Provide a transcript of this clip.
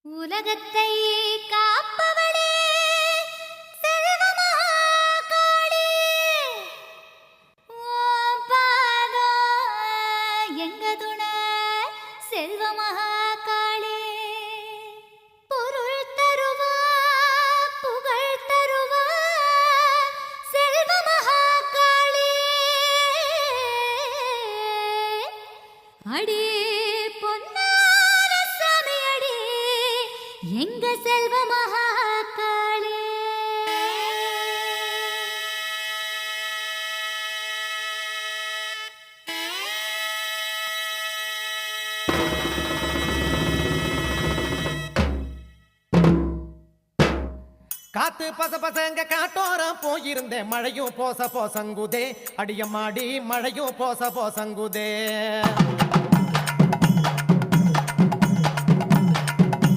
உலகத்தை காப்பவளே செல்வமகாளே, உன் பாதம் எங்க துணை செல்வமகாளே. பொருள் தருவா புகழ் தருவா செல்வமகாளே. அடி பொன்னான சாமியடி எங்க செல்வ மகாகாளே. காத்து பச பசங்க காட்டோரம் போயிருந்தேன், மழையும் போச போசங்குதே, அடியம்மாடி மழையும் போச போசங்குதே.